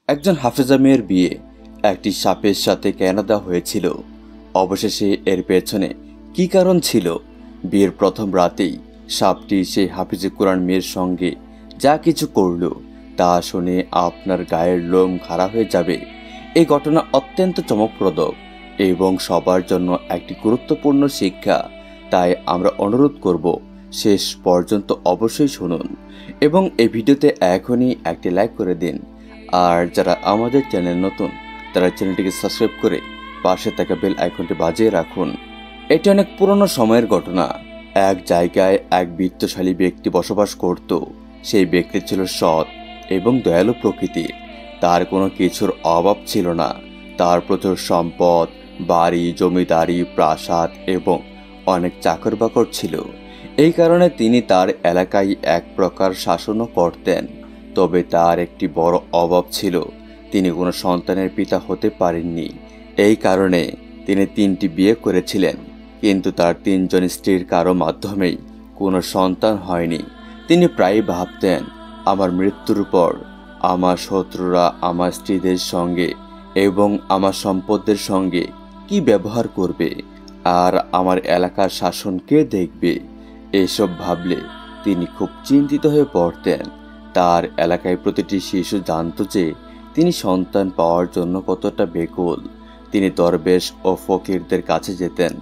একজন হাফেজা মেয়ের বিয়ে একটি সাপের সাথে কেন দেওয়া হয়েছিল? অবশেষে এর পেছনে কি কারণ ছিল? বিয়ের প্রথম রাতেই সাপটি সেই হাফিজে কোরআন মেয়ের সঙ্গে যা কিছু করল তা শুনে আপনার গায়ের লোম খাড়া হয়ে যাবে। এই ঘটনা অত্যন্ত চমকপ্রদ এবং সবার জন্য একটি গুরুত্বপূর্ণ শিক্ষা। তাই আমরা অনুরোধ করব শেষ পর্যন্ত অবশ্যই শুনুন এবং এই ভিডিওতে এখনই একটি লাইক করে দিন। আর যারা আমাদের চ্যানেল নতুন তারা চ্যানেলটিকে সাবস্ক্রাইব করে পাশে থাকা বেল আইকনটি বাজিয়ে রাখুন। এটি অনেক পুরনো সময়ের ঘটনা। এক জায়গায় এক বিত্তশালী ব্যক্তি বসবাস করত। সেই ব্যক্তি ছিল সৎ এবং দয়ালু প্রকৃতির। তার কোনো কিছুর অভাব ছিল না। তার প্রচুর সম্পদ, বাড়ি, জমিদারি, প্রাসাদ এবং অনেক চাকর বাকর ছিল। এই কারণে তিনি তার এলাকায় এক প্রকার শাসনও করতেন। তবে তার একটি বড় অভাব ছিল, তিনি কোনো সন্তানের পিতা হতে পারেননি। এই কারণে তিনি 3টি বিয়ে করেছিলেন, কিন্তু তার 3জন স্ত্রীর কারো মাধ্যমেই কোনো সন্তান হয়নি। তিনি প্রায়ই ভাবতেন, আমার মৃত্যুর পর আমার শত্রুরা আমার স্ত্রীদের সঙ্গে এবং আমার সম্পদের সঙ্গে কি ব্যবহার করবে, আর আমার এলাকার শাসন কে দেখবে। এসব ভাবলে তিনি খুব চিন্তিত হয়ে পড়তেন। তার এলাকায় প্রতিটি শিশু জানত যে তিনি সন্তান পাওয়ার জন্য কতটা ব্যাকুল। তিনি দরবেশ ও ফকিরদের কাছে যেতেন,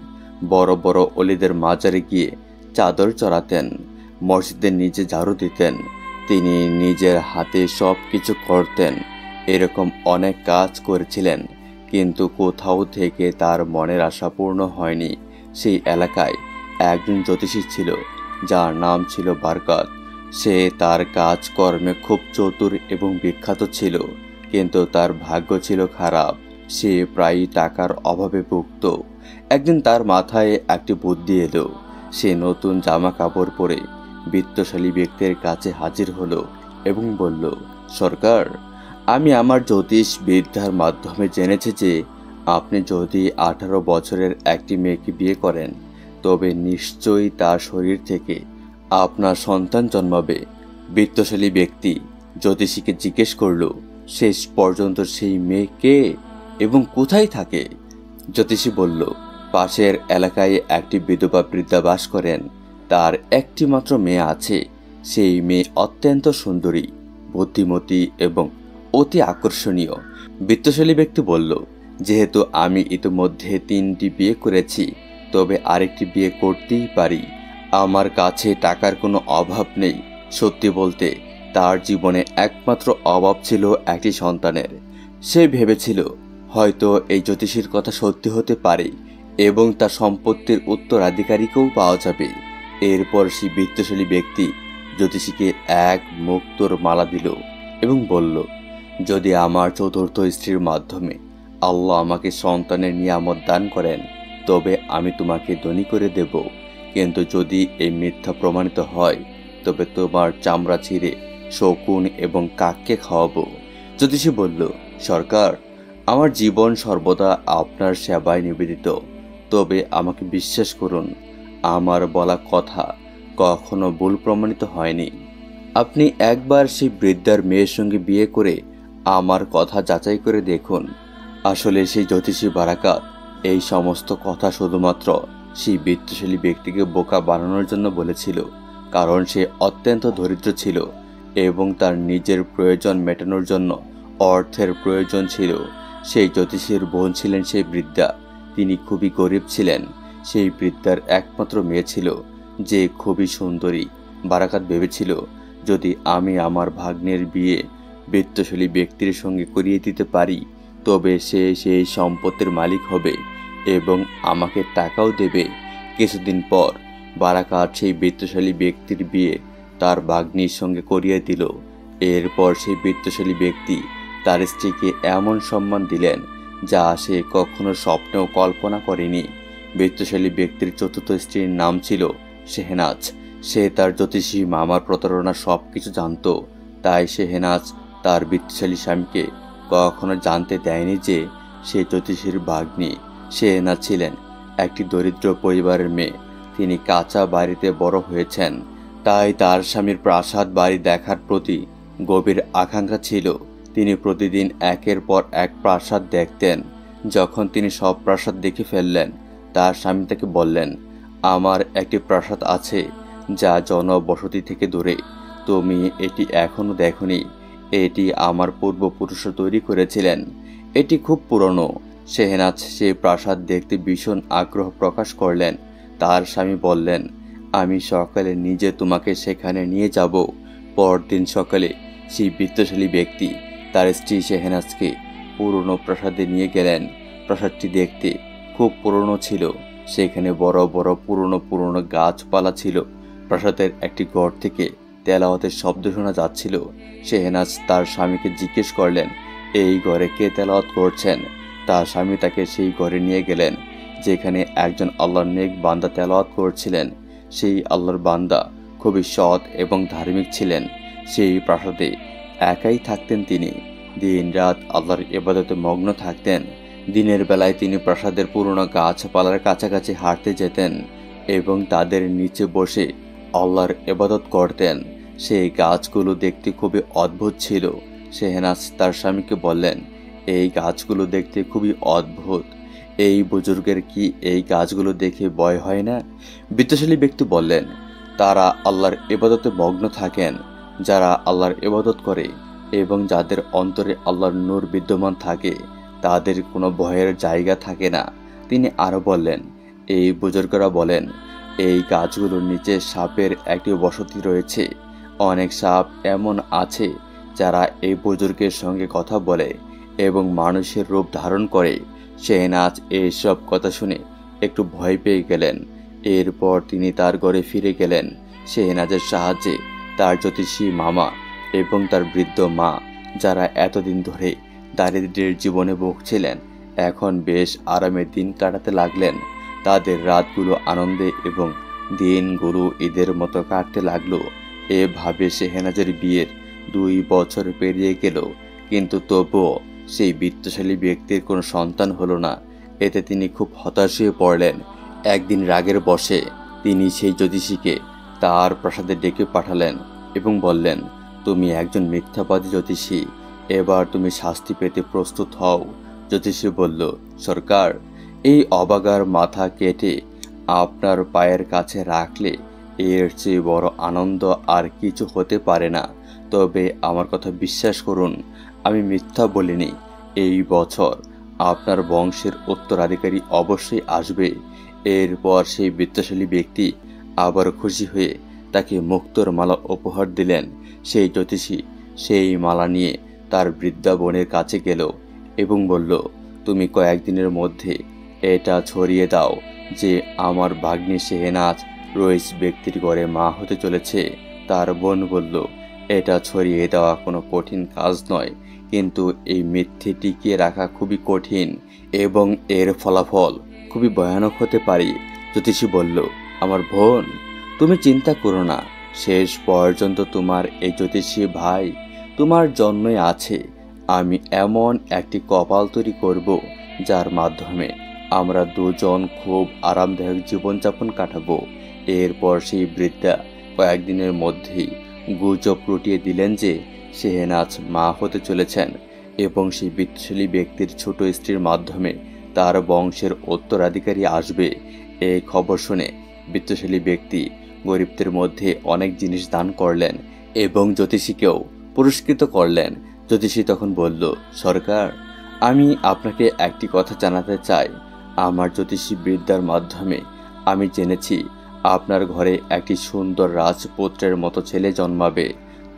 বড় বড় অলিদের মাজারে গিয়ে চাদর চড়াতেন, মসজিদে নিজে ঝাড়ু দিতেন, তিনি নিজের হাতে সব কিছু করতেন। এরকম অনেক কাজ করেছিলেন, কিন্তু কোথাও থেকে তার মনের আশা পূর্ণ হয়নি। সেই এলাকায় একজন জ্যোতিষী ছিল, যার নাম ছিল বারকাত। সে তার কাজকর্মে খুব চতুর এবং বিখ্যাত ছিল, কিন্তু তার ভাগ্য ছিল খারাপ। সে প্রায়ই টাকার অভাবে ভুগত। একদিন তার মাথায় একটি বুদ্ধি এলো। সে নতুন জামা কাপড় পরে বিত্তশালী ব্যক্তির কাছে হাজির হলো এবং বলল, সরকার, আমি আমার জ্যোতিষ বিদ্যার মাধ্যমে জেনেছি যে আপনি যদি 18 বছরের একটি মেয়েকে বিয়ে করেন তবে নিশ্চয়ই তার শরীর থেকে আপনার সন্তান জন্মাবে। বিত্তশালী ব্যক্তি জ্যোতিষীকে জিজ্ঞেস করল, শেষ পর্যন্ত সেই মেয়ে কে এবং কোথায় থাকে? জ্যোতিষী বলল, পাশের এলাকায় একটি বিধবা বৃদ্ধা বাস করেন। তার একটি মাত্র মেয়ে আছে। সেই মেয়ে অত্যন্ত সুন্দরী, বুদ্ধিমতী এবং অতি আকর্ষণীয়। বিত্তশালী ব্যক্তি বলল, যেহেতু আমি ইতিমধ্যে 3টি বিয়ে করেছি, তবে আরেকটি বিয়ে করতেই পারি। আমার কাছে টাকার কোনো অভাব নেই। সত্যি বলতে তার জীবনে একমাত্র অভাব ছিল একটি সন্তানের। সে ভেবেছিল হয়তো এই জ্যোতিষীর কথা সত্যি হতে পারে এবং তার সম্পত্তির উত্তরাধিকারীকেও পাওয়া যাবে। এরপর সেই বিত্তশালী ব্যক্তি জ্যোতিষীকে এক মুক্তোর মালা দিল এবং বলল, যদি আমার 4র্থ স্ত্রীর মাধ্যমে আল্লাহ আমাকে সন্তানের নিয়ামত দান করেন তবে আমি তোমাকে ধনী করে দেব, কিন্তু যদি এই মিথ্যা প্রমাণিত হয় তবে তোমার চামড়া ছিঁড়ে শকুন এবং কাককে খাওয়াবো। জ্যোতিষী বলল, সরকার, আমার জীবন সর্বদা আপনার সেবায় নিবেদিত, তবে আমাকে বিশ্বাস করুন, আমার বলা কথা কখনো ভুল প্রমাণিত হয়নি। আপনি একবার সেই বৃদ্ধার মেয়ের সঙ্গে বিয়ে করে আমার কথা যাচাই করে দেখুন। আসলে সেই জ্যোতিষী বারাকাত এই সমস্ত কথা শুধুমাত্র সেই বিত্তশালী ব্যক্তিকে বোকা বানানোর জন্য বলেছিল, কারণ সে অত্যন্ত দরিদ্র ছিল এবং তার নিজের প্রয়োজন মেটানোর জন্য অর্থের প্রয়োজন ছিল। সেই জ্যোতিষীর বোন ছিলেন সেই বৃদ্ধা। তিনি খুবই গরিব ছিলেন। সেই বৃদ্ধার একমাত্র মেয়ে ছিল, যে খুবই সুন্দরী। বারাকাত ভেবেছিল, যদি আমি আমার ভাগ্নের বিয়ে বিত্তশালী ব্যক্তির সঙ্গে করিয়ে দিতে পারি তবে সে সেই সম্পত্তির মালিক হবে এবং আমাকে টাকাও দেবে। কিছুদিন পর বারাকাত সেই বিত্তশালী ব্যক্তির বিয়ে তার ভাগ্নির সঙ্গে করিয়ে দিল। এরপর সেই বিত্তশালী ব্যক্তি তার স্ত্রীকে এমন সম্মান দিলেন যা সে কখনো স্বপ্নেও কল্পনা করেনি। বিত্তশালী ব্যক্তির 4র্থ স্ত্রীর নাম ছিল শেহনাজ। সে তার জ্যোতিষী মামার প্রতারণা সবকিছু জানত। তাই শেহনাজ তার বিত্তশালী স্বামীকে কখনো জানতে দেয়নি যে সে জ্যোতিষীর ভাগ্নি। শেহনাজ ছিলেন একটি দরিদ্র পরিবারের মেয়ে। তিনি কাঁচা বাড়িতে বড় হয়েছেন, তাই তার স্বামীর প্রাসাদ বাড়ি দেখার প্রতি গভীর আকাঙ্ক্ষা ছিল। তিনি প্রতিদিন একের পর এক প্রাসাদ দেখতেন। যখন তিনি সব প্রাসাদ দেখে ফেললেন, তার স্বামী তাকে বললেন, আমার একটি প্রাসাদ আছে যা জনবসতি থেকে দূরে। তুমি এটি এখনো দেখোনি। এটি আমার পূর্বপুরুষরা তৈরি করেছিলেন। এটি খুব পুরনো। শেহনাজ সেই প্রাসাদ দেখতে ভীষণ আগ্রহ প্রকাশ করলেন। তার স্বামী বললেন, আমি সকালে নিজে তোমাকে সেখানে নিয়ে যাব। পরদিন সকালে সেই বিত্তশালী ব্যক্তি তার স্ত্রী শেহনাজকে পুরনো প্রাসাদে নিয়ে গেলেন। প্রাসাদটি দেখতে খুব পুরনো ছিল। সেখানে বড় বড় পুরনো গাছপালা ছিল। প্রাসাদের একটি ঘর থেকে তেলাওয়াতের শব্দ শোনা যাচ্ছিল। শেহনাজ তার স্বামীকে জিজ্ঞেস করলেন, এই ঘরে কে তেলাওয়াত করছেন? তার স্বামী তাকে সেই ঘরে নিয়ে গেলেন, যেখানে একজন আল্লাহর নেক বান্দা তেলাওয়াত করছিলেন। সেই আল্লাহর বান্দা খুবই সৎ এবং ধার্মিক ছিলেন। সেই প্রাসাদে একাই থাকতেন তিনি। দিন রাত আল্লাহর ইবাদতে মগ্ন থাকতেন। দিনের বেলায় তিনি প্রাসাদের পুরনো গাছপালার কাছাকাছি হাঁটতে যেতেন এবং তাদের নিচে বসে আল্লাহর ইবাদত করতেন। সেই গাছগুলো দেখতে খুবই অদ্ভুত ছিল। শেহনাজ তার স্বামীকে বললেন, এই গাছগুলো দেখতে খুবই অদ্ভুত। এই বুজুর্গের কি এই গাছগুলো দেখে ভয় হয় না? বিত্তশালী ব্যক্তি বললেন, তারা আল্লাহর ইবাদতে মগ্ন থাকেন। যারা আল্লাহর ইবাদত করে এবং যাদের অন্তরে আল্লাহর নূর বিদ্যমান থাকে, তাদের কোনো ভয়ের জায়গা থাকে না। তিনি আরও বললেন, এই বুজুর্গরা বলেন, এই গাছগুলোর নিচে সাপের একটি বসতি রয়েছে। অনেক সাপ এমন আছে যারা এই বুজুর্গের সঙ্গে কথা বলে এবং মানুষের রূপ ধারণ করে। শেহনাজ এইসব কথা শুনে একটু ভয় পেয়ে গেলেন। এরপর তিনি তার ঘরে ফিরে গেলেন। শেহনাজের সাহায্যে তার জ্যোতিষী মামা এবং তার বৃদ্ধ মা, যারা এতদিন ধরে দারিদ্র্যের জীবনে ভুগছিলেন, এখন বেশ আরামে দিন কাটাতে লাগলেন। তাদের রাতগুলো আনন্দে এবং দিনগুলো ঈদের মতো কাটতে লাগলো। এভাবে শেহনাজের বিয়ের 2 বছর পেরিয়ে গেল, কিন্তু তবুও সেই বিত্তশালী ব্যক্তির কোনো সন্তান হলো না। এতে তিনি খুব হতাশ হয়ে পড়লেন। একদিন রাগের বশে তিনি সেই জ্যোতিষীকে তার প্রাসাদে ডেকে পাঠালেন এবং বললেন, তুমি একজন মিথ্যাবাদী জ্যোতিষী, এবার তুমি শাস্তি পেতে প্রস্তুত হও। জ্যোতিষী বলল, সরকার, এই অবাগার মাথা কেটে আপনার পায়ের কাছে রাখলে এর চেয়ে বড় আনন্দ আর কিছু হতে পারে না। তবে আমার কথা বিশ্বাস করুন, আমি মিথ্যা বলিনি। এই বছর আপনার বংশের উত্তরাধিকারী অবশ্যই আসবে। এরপর সেই বিত্তশালী ব্যক্তি আবার খুশি হয়ে তাকে মুক্তোর মালা উপহার দিলেন। সেই জ্যোতিষী সেই মালা নিয়ে তার বৃদ্ধা বোনের কাছে গেল এবং বলল, তুমি কয়েকদিনের মধ্যে এটা ছড়িয়ে দাও যে আমার ভাগ্নি শেহনাজ রইস ব্যক্তির ঘরে মা হতে চলেছে। তার বোন বলল, এটা ছড়িয়ে দেওয়া কোনো কঠিন কাজ নয়, কিন্তু এই মিথ্যে টিকিয়ে রাখা খুবই কঠিন এবং এর ফলাফল খুবই ভয়ানক হতে পারে। জ্যোতিষী বলল, আমার বোন, তুমি চিন্তা করো না। শেষ পর্যন্ত তোমার এই জ্যোতিষী ভাই তোমার জন্যই আছে। আমি এমন একটি কপাল তৈরি করব যার মাধ্যমে আমরা দুজন খুব আরামদায়ক জীবনযাপন কাটাবো। এরপর সেই বৃদ্ধা কয়েকদিনের মধ্যেই গুজব রটিয়ে দিলেন যে শেহনাজ মা হতে চলেছেন এবং সেই বিত্তশালী ব্যক্তির ছোট স্ত্রীর মাধ্যমে তার বংশের উত্তরাধিকারী আসবে। এই খবর শুনে বিত্তশালী ব্যক্তি গরিবদের মধ্যে অনেক জিনিস দান করলেন এবং জ্যোতিষীকেও পুরস্কৃত করলেন। জ্যোতিষী তখন বলল, সরকার, আমি আপনাকে একটি কথা জানাতে চাই। আমার জ্যোতিষী বিদ্যার মাধ্যমে আমি জেনেছি আপনার ঘরে একটি সুন্দর রাজপুত্রের মতো ছেলে জন্মাবে।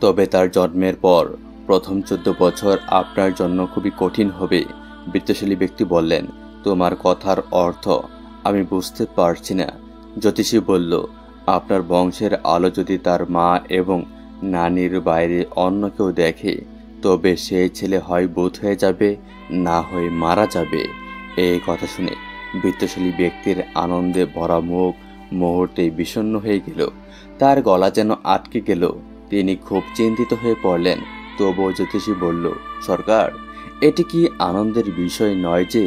তবে তার জন্মের পর প্রথম 14 বছর আপনার জন্য খুবই কঠিন হবে। বিত্তশালী ব্যক্তি বললেন, তোমার কথার অর্থ আমি বুঝতে পারছি না। জ্যোতিষী বলল, আপনার বংশের আলো যদি তার মা এবং নানির বাইরে অন্য কেউ দেখে, তবে সেই ছেলে হয় ভূত হয়ে যাবে, না হয় মারা যাবে। এই কথা শুনে বিত্তশালী ব্যক্তির আনন্দে ভরা মুখ মুহূর্তে বিষণ্ণ হয়ে গেল। তার গলা যেন আটকে গেল। তিনি খুব চিন্তিত হয়ে পড়লেন। তবুও জ্যোতিষী বলল, সরকার, এটি কি আনন্দের বিষয় নয় যে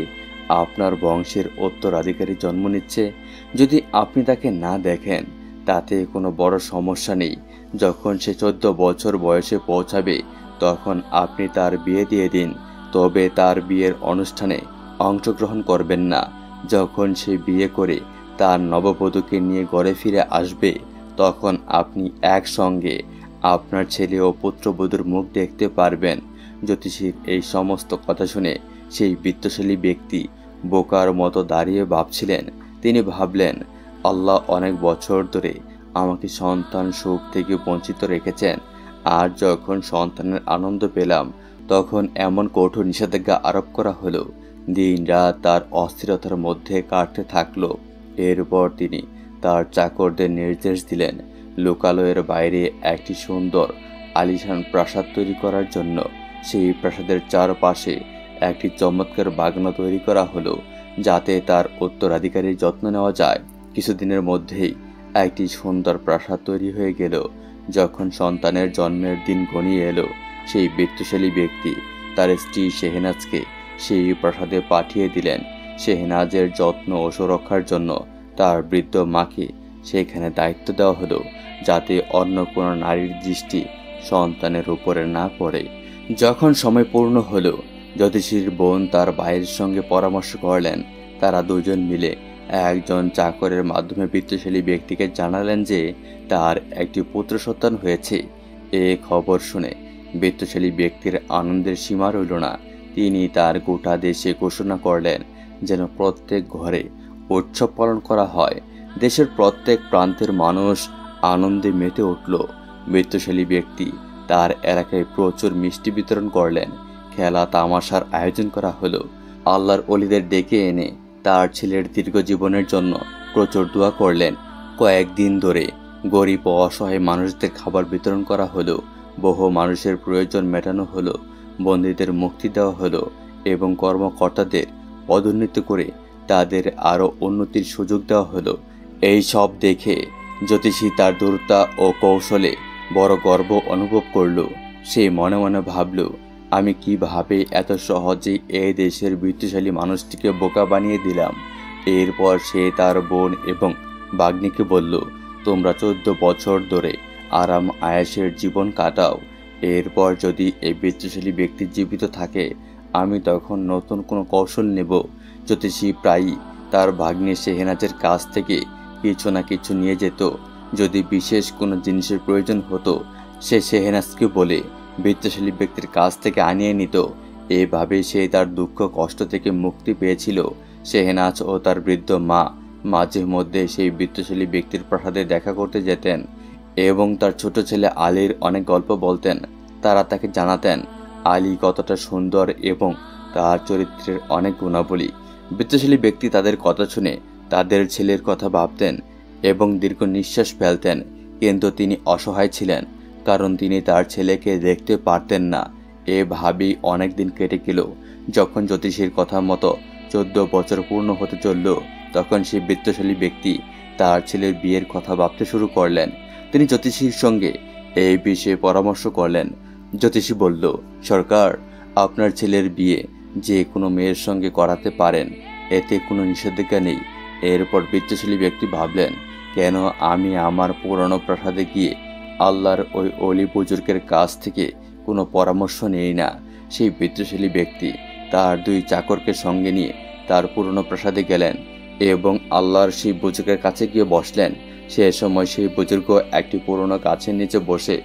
আপনার বংশের উত্তরাধিকারী জন্ম নিচ্ছে? যদি আপনি তাকে না দেখেন তাতে কোনো বড় সমস্যা নেই। যখন সে 14 বছর বয়সে পৌঁছাবে তখন আপনি তার বিয়ে দিয়ে দিন, তবে তার বিয়ের অনুষ্ঠানে অংশগ্রহণ করবেন না। যখন সে বিয়ে করে তার নববধূকে নিয়ে ঘরে ফিরে আসবে, তখন আপনি একসঙ্গে আপনার ছেলে ও পুত্রবধূর মুখ দেখতে পারবেন। জ্যোতিষীর এই সমস্ত কথা শুনে সেই বিত্তশালী ব্যক্তি বোকার মতো দাঁড়িয়ে ভাবছিলেন। তিনি ভাবলেন, আল্লাহ অনেক বছর ধরে আমাকে সন্তান সুখ থেকে বঞ্চিত রেখেছেন, আর যখন সন্তানের আনন্দ পেলাম তখন এমন কঠোর নিষেধাজ্ঞা আরোপ করা হলো। দিন রাত তার অস্থিরতার মধ্যে কাটতে থাকলো। এরপর তিনি তার চাকরদের নির্দেশ দিলেন, লোকালয়ের বাইরে একটি সুন্দর আলিশান প্রাসাদ তৈরি করার জন্য। সেই প্রাসাদের চারপাশে একটি চমৎকার বাগানও তৈরি করা হলো, যাতে তার উত্তরাধিকারীর যত্ন নেওয়া যায়। কিছুদিনের মধ্যেই একটি সুন্দর প্রাসাদ তৈরি হয়ে গেল। যখন সন্তানের জন্মের দিন ঘনিয়ে এলো, সেই বিত্তশালী ব্যক্তি তার স্ত্রী শেহনাজকে সেই প্রাসাদে পাঠিয়ে দিলেন। শেহনাজের যত্ন ও সুরক্ষার জন্য তার বৃদ্ধ মাকে সেখানে দায়িত্ব দেওয়া হলো, যাতে অন্য কোনো নারীর দৃষ্টি সন্তানের উপরে না পড়ে। যখন সময় পূর্ণ হলো, জ্যোতিষীর বোন তার ভাইয়ের সঙ্গে পরামর্শ করলেন। তারা দুজন মিলে একজন চাকরের মাধ্যমে বিত্তশালী ব্যক্তিকে জানালেন যে তার একটি পুত্র সন্তান হয়েছে। এ খবর শুনে বিত্তশালী ব্যক্তির আনন্দের সীমা রইল না। তিনি তার গোটা দেশে ঘোষণা করলেন যেন প্রত্যেক ঘরে উৎসব পালন করা হয়। দেশের প্রত্যেক প্রান্তের মানুষ আনন্দে মেতে উঠল। বিত্তশালী ব্যক্তি তার এলাকায় প্রচুর মিষ্টি বিতরণ করলেন। খেলা তামাশার আয়োজন করা হলো। আল্লাহর ওলিদের ডেকে এনে তার ছেলের দীর্ঘ জীবনের জন্য প্রচুর দোয়া করলেন। কয়েকদিন ধরে গরিব ও অসহায় মানুষদের খাবার বিতরণ করা হলো। বহু মানুষের প্রয়োজন মেটানো হলো, বন্দীদের মুক্তি দেওয়া হলো এবং কর্মকর্তাদের পদোন্নতি করে তাদের আরও উন্নতির সুযোগ দেওয়া হলো। এই সব দেখে জ্যোতিষী তার দূরতা ও কৌশলে বড় গর্ব অনুভব করল। সে মনে মনে ভাবল, আমি কিভাবে এত সহজেই এই দেশের বিত্তশালী মানুষটিকে বোকা বানিয়ে দিলাম। এরপর সে তার বোন এবং বাগ্নিকে বলল, তোমরা 14 বছর ধরে আরাম আয়েশের জীবন কাটাও। এরপর যদি এই বিত্তশালী ব্যক্তি জীবিত থাকে, আমি তখন নতুন কোনো কৌশল নেব। জ্যোতিষী প্রায়ই তার ভাগ্নে শেহনাজের কাছ থেকে কিছু না কিছু নিয়ে যেত। যদি বিশেষ কোনো জিনিসের প্রয়োজন হতো, সে শেহনাজকে বলে বিত্তশালী ব্যক্তির কাছ থেকে আনিয়ে নিত। এভাবে সে তার দুঃখ কষ্ট থেকে মুক্তি পেয়েছিল। শেহনাজ ও তার বৃদ্ধ মা মাঝে মধ্যে সেই বিত্তশালী ব্যক্তির প্রাসাদে দেখা করতে যেতেন এবং তার ছোট ছেলে আলীর অনেক গল্প বলতেন। তারা তাকে জানাতেন আলী কতটা সুন্দর এবং তার চরিত্রের অনেক গুণাবলী। বিত্তশালী ব্যক্তি তাদের কথা শুনে তাদের ছেলের কথা ভাবতেন এবং দীর্ঘ নিঃশ্বাস ফেলতেন। কিন্তু তিনি অসহায় ছিলেন, কারণ তিনি তার ছেলেকে দেখতে পারতেন না। এভাবেই অনেক দিন কেটে গেল। যখন জ্যোতিষীর কথা মতো 14 বছর পূর্ণ হতে চলল, তখন সেই বিত্তশালী ব্যক্তি তার ছেলের বিয়ের কথা ভাবতে শুরু করলেন। তিনি জ্যোতিষীর সঙ্গে এই বিষয়ে পরামর্শ করলেন। জ্যোতিষী বলল, সরকার, আপনার ছেলের বিয়ে যে কোনো মেয়ের সঙ্গে করাতে পারেন, এতে কোনো নিষেধাজ্ঞা নেই। এরপর বিত্তশালী ব্যক্তি ভাবলেন, কেন আমি আমার পুরনো প্রাসাদে গিয়ে আল্লাহর ওই অলি বুজুর্গের কাছ থেকে কোনো পরামর্শ নেই না। সেই বিত্তশালী ব্যক্তি তার 2 চাকরকে সঙ্গে নিয়ে তার পুরনো প্রাসাদে গেলেন এবং আল্লাহর সেই বুজুর্গের কাছে গিয়ে বসলেন। সে সময় সেই বুজুর্গ একটি পুরনো গাছের নিচে বসে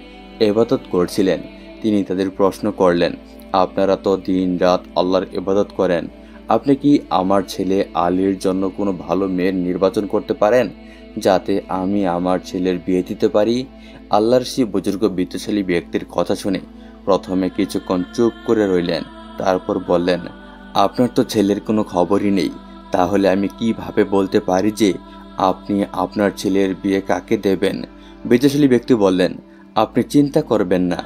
ইবাদত করছিলেন। তিনি তাদের প্রশ্ন করলেন, আপনারা তো দিন রাত আল্লাহর ইবাদত করেন, আপনি কি আমার ছেলে আলীর জন্য কোনো ভালো মেয়ের নির্বাচন করতে পারেন, যাতে আমি আমার ছেলের বিয়ে দিতে পারি? আল্লাহর সেই বুজুর্গ বিত্তশালী ব্যক্তির কথা শুনে প্রথমে কিছুক্ষণ চুপ করে রইলেন। তারপর বললেন, আপনার তো ছেলের কোনো খবরই নেই, তাহলে আমি কিভাবে বলতে পারি যে আপনি আপনার ছেলের বিয়ে কাকে দেবেন? বিত্তশালী ব্যক্তি বললেন, আপনি চিন্তা করবেন না,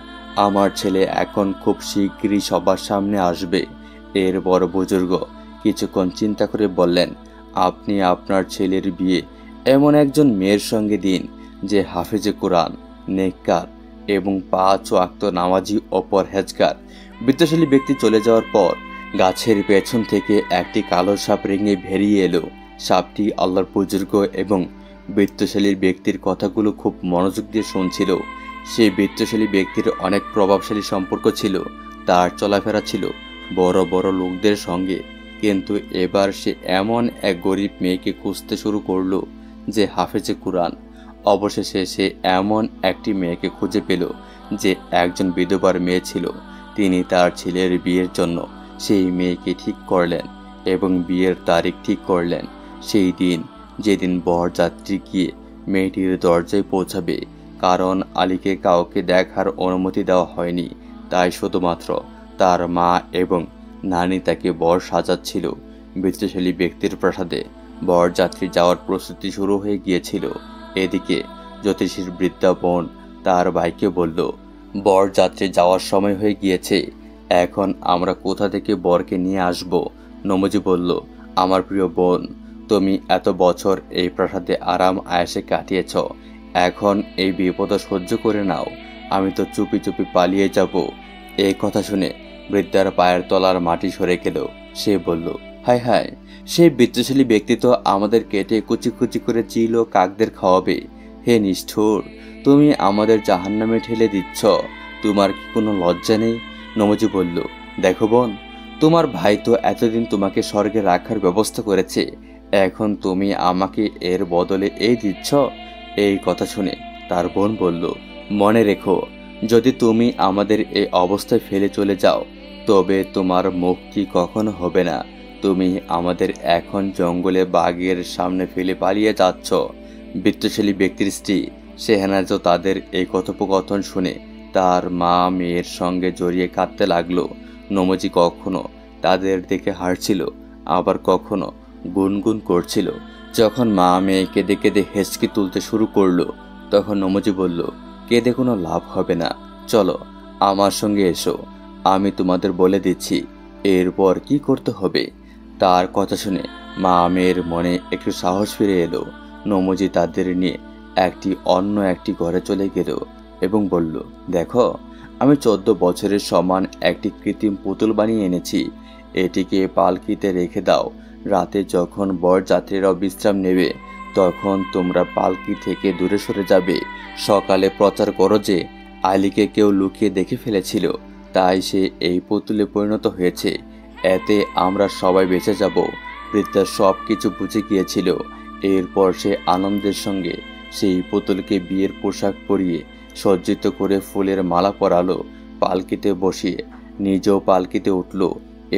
আমার ছেলে এখন খুব শীঘ্রই সবার সামনে আসবে। এরপর বুজুর্গ কিছুক্ষণ চিন্তা করে বললেন, আপনি আপনার ছেলের বিয়ে এমন একজন মেয়ের সঙ্গে দিন যে হাফেজে কোরআন, নেককার এবং 5 ওয়াক্ত নামাজি ও পরহেজগার। বিত্তশালী ব্যক্তি চলে যাওয়ার পর গাছের পেছন থেকে একটি কালো সাপ রেঙে বেরিয়ে এলো। সাপটি আল্লাহর বুজুর্গ এবং বিত্তশালী ব্যক্তির কথাগুলো খুব মনোযোগ দিয়ে শুনছিল। সেই বৃত্তশালী ব্যক্তির অনেক প্রভাবশালী সম্পর্ক ছিল, তার চলাফেরা ছিল বড় বড় লোকদের সঙ্গে। কিন্তু এবার সে এমন এক গরিব মেয়েকে খুঁজতে শুরু করলো যে হাফেজে কুরআন। অবশেষে সে এমন একটি মেয়েকে খুঁজে পেল যে একজন বিধবার মেয়ে ছিল। তিনি তার ছেলের বিয়ের জন্য সেই মেয়েকে ঠিক করলেন এবং বিয়ের তারিখ ঠিক করলেন। সেই দিন যেদিন বরযাত্রী গিয়ে মেয়েটির দরজায় পৌঁছাবে, কারণ আলীকে কাউকে দেখার অনুমতি দেওয়া হয়নি, তাই শুধুমাত্র তার মা এবং নানি তাকে বর সাজাচ্ছিল। বৃত্তশালী ব্যক্তির প্রাসাদে বরযাত্রী যাওয়ার প্রস্তুতি শুরু হয়ে গিয়েছিল। এদিকে জ্যোতিষীর বৃদ্ধা বোন তার ভাইকে বলল, বরযাত্রী যাওয়ার সময় হয়ে গিয়েছে, এখন আমরা কোথা থেকে বরকে নিয়ে আসব? নমজি বলল, আমার প্রিয় বোন, তুমি এত বছর এই প্রাসাদে আরাম আয়েশে কাটিয়েছ, এখন এই বিপদ সহ্য করে নাও, আমি তো চুপি চুপি পালিয়ে যাব। এই কথা শুনে বৃদ্ধার পায়ের তলার মাটি সরে গেল। সে বলল, হায় হায়, সেই বৃত্তশালী ব্যক্তি তো আমাদের কেটে কুচি কুচি করে চিল ও কাকদের খাওয়াবে। হে নিষ্ঠুর, তুমি আমাদের জাহান্নামে ঠেলে দিচ্ছ, তোমার কি কোনো লজ্জা নেই? নমজি বলল, দেখো বোন, তোমার ভাই তো এতদিন তোমাকে স্বর্গে রাখার ব্যবস্থা করেছে, এখন তুমি আমাকে এর বদলে এই দিচ্ছ? এই কথা শুনে তার বোন বলল, মনে রেখো, যদি তুমি আমাদের এই অবস্থায় ফেলে চলে যাও তবে তোমার মুক্তি কখনো হবে না। তুমি আমাদের এখন জঙ্গলে বাঘের সামনে ফেলে পালিয়ে যাচ্ছ। বৃত্তশালী ব্যক্তির স্ত্রী শেহনাজও তাদের এই কথোপকথন শুনে তার মা মেয়ের সঙ্গে জড়িয়ে কাঁদতে লাগলো। নমজি কখনো তাদের দিকে হাসছিল, আবার কখনো গুনগুন করছিল। যখন মা মেয়ে কেঁদে কেঁদে হেঁচকি তুলতে শুরু করলো, তখন নমজি বলল, কেঁদে কোনো লাভ হবে না, চলো আমার সঙ্গে এসো, আমি তোমাদের বলে দিচ্ছি এরপর কি করতে হবে। তার কথা শুনে মা মেয়ের মনে একটু সাহস ফিরে এলো। নমজি তাদের নিয়ে অন্য একটি ঘরে চলে গেল এবং বলল, দেখো, আমি 14 বছরের সমান একটি কৃত্রিম পুতুল বানিয়ে এনেছি, এটিকে পালকিতে রেখে দাও। রাতে যখন বরযাত্রীরা বিশ্রাম নেবে তখন তোমরা পালকি থেকে দূরে সরে যাবে। সকালে প্রচার করো যে আলীকে কেউ লুকিয়ে দেখে ফেলেছিল, তাই সে এই পুতুলে পরিণত হয়েছে, এতে আমরা সবাই বেঁচে যাব। বৃদ্ধা সব কিছু বুঝে গিয়েছিল। এরপর সে আনন্দের সঙ্গে সেই পুতুলকে বিয়ের পোশাক পরিয়ে সজ্জিত করে ফুলের মালা পরালো, পালকিতে বসিয়ে নিজেও পালকিতে উঠল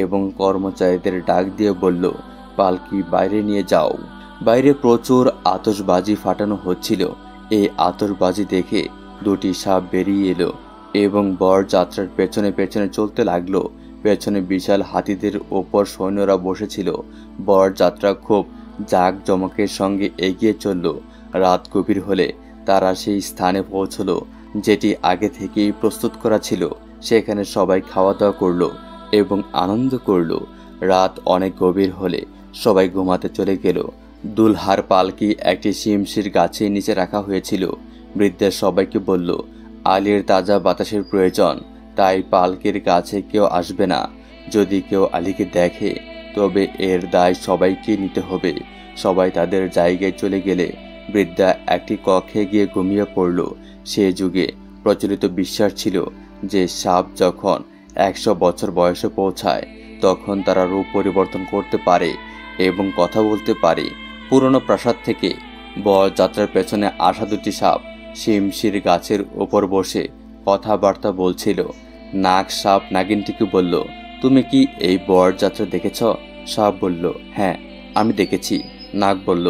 এবং কর্মচারীদের ডাক দিয়ে বলল, পালকি বাইরে নিয়ে যাও। বাইরে প্রচুর আতশবাজি ফাটানো হচ্ছিল। এই আতশবাজি দেখে দুটি সাপ বেরিয়ে এলো এবং বরযাত্রার পেছনে পেছনে চলতে লাগলো। পেছনে বিশাল হাতিদের ওপর সৈন্যরা বসেছিল। বরযাত্রা খুব জাঁকজমকের সঙ্গে এগিয়ে চলল। রাত গভীর হলে তারা সেই স্থানে পৌঁছলো যেটি আগে থেকেই প্রস্তুত করা ছিল। সেখানে সবাই খাওয়া দাওয়া করলো এবং আনন্দ করলো। রাত অনেক গভীর হলে সবাই ঘুমাতে চলে গেল। দুলহার পালকি একটি শিমশির গাছের নিচে রাখা হয়েছিল। বৃদ্ধা সবাইকে বলল, আলীর তাজা বাতাসের প্রয়োজন, তাই পালকির কাছে কেউ আসবে না। যদি কেউ আলীকে দেখে তবে এর দায় সবাইকে নিতে হবে। সবাই তাদের জায়গায় চলে গেলে বৃদ্ধা একটি কক্ষে গিয়ে ঘুমিয়ে পড়ল। সে যুগে প্রচলিত বিশ্বাস ছিল যে সাপ যখন 100 বছর বয়সে পৌঁছায় তখন তারা রূপ পরিবর্তন করতে পারে এবং কথা বলতে পারে। পুরনো প্রাসাদ থেকে বরযাত্রার পেছনে আসা দুটি সাপ শিমশির গাছের ওপর বসে কথাবার্তা বলছিল। নাগ সাপ নাগিনটিকে বলল, তুমি কি এই বরযাত্রা দেখেছ? সাপ বলল, হ্যাঁ, আমি দেখেছি। নাগ বলল,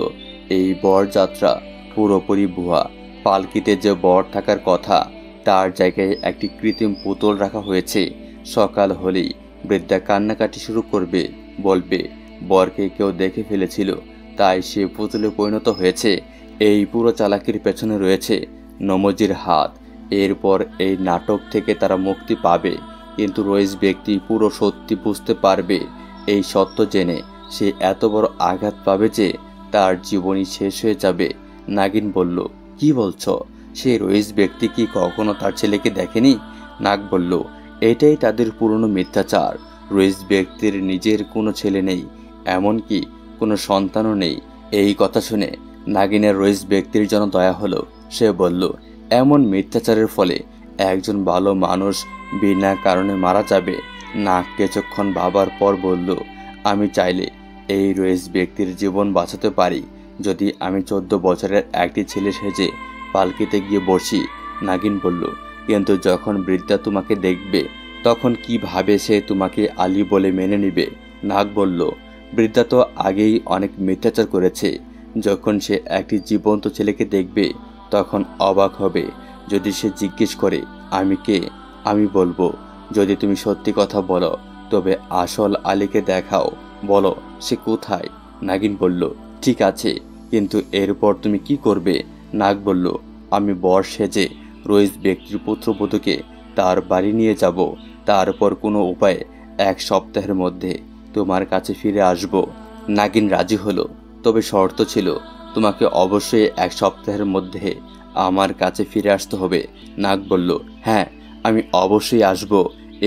এই বরযাত্রা পুরোপুরি ভুয়া। পালকিতে যে বর থাকার কথা তার জায়গায় একটি কৃত্রিম পুতুল রাখা হয়েছে। সকাল হলেই বৃদ্ধা কান্নাকাটি শুরু করবে, বলবে বরকে কেউ দেখে ফেলেছিল, তাই সে পুতুলে পরিণত হয়েছে। এই পুরো চালাকির পেছনে রয়েছে নমজির হাত। এরপর এই নাটক থেকে তারা মুক্তি পাবে, কিন্তু রইস ব্যক্তি পুরো সত্যি বুঝতে পারবে। এই সত্য জেনে সে এত বড় আঘাত পাবে যে তার জীবনই শেষ হয়ে যাবে। নাগিন বলল, কি বলছ? সে রইস ব্যক্তি কি কখনো তার ছেলেকে দেখেনি? নাগ বলল, এটাই তাদের পুরনো মিথ্যাচার। রইস ব্যক্তির নিজের কোনো ছেলে নেই, এমনকি কোনো সন্তানও নেই। এই কথা শুনে নাগিনের রইস ব্যক্তির জন্য দয়া হলো। সে বলল, এমন মিথ্যাচারের ফলে একজন ভালো মানুষ বিনা কারণে মারা যাবে? নাগ কিছুক্ষণ ভাবার পর বলল, আমি চাইলে এই রইস ব্যক্তির জীবন বাঁচাতে পারি যদি আমি 14 বছরের একটি ছেলে সেজে পালকিতে গিয়ে বসি। নাগিন বলল, কিন্তু যখন বৃদ্ধা তোমাকে দেখবে তখন কিভাবে সে তোমাকে আলী বলে মেনে নিবে? নাগ বলল, বৃদ্ধা তো আগেই অনেক মিথ্যাচার করেছে। যখন সে একটি জীবন্ত ছেলেকে দেখবে তখন অবাক হবে। যদি সে জিজ্ঞেস করে আমি কে, আমি বলবো, যদি তুমি সত্যি কথা বলো তবে আসল আলীকে দেখাও, বলো সে কোথায়? নাগিন বলল, ঠিক আছে, কিন্তু এরপর তুমি কি করবে? নাগ বলল, আমি বর সেজে রইস ব্যক্তির পুত্রবধূকে তার বাড়ি নিয়ে যাব। তারপর কোনো উপায়ে 1 সপ্তাহের মধ্যে তোমার কাছে ফিরে আসব। নাগিন রাজি হলো, তবে শর্ত ছিল তোমাকে অবশ্যই 1 সপ্তাহের মধ্যে আমার কাছে ফিরে আসতে হবে। নাগ বলল, হ্যাঁ, আমি অবশ্যই আসব।